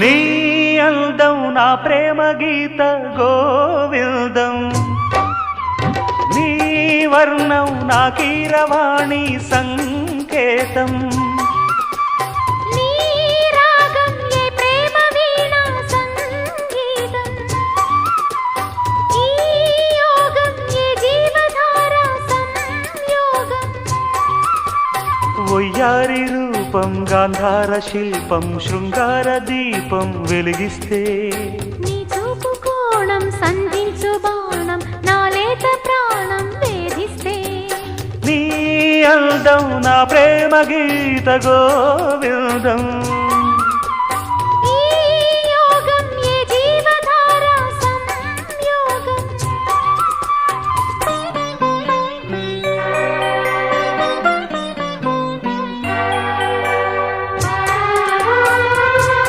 నీ అందం నా ప్రేమ గీత గోవిందం, నీ వర్ణం నా కీరవాణి సంకేతం. ఒయ్యారి రూపం గాంధార శిల్పం శృంగార దీపం వెలిగిస్తే, నీ చూపు కోణం సంధించు బాణం నా లేత ప్రాణం వేధిస్తే, నీ అందం నా ప్రేమ గీత గోవిందం.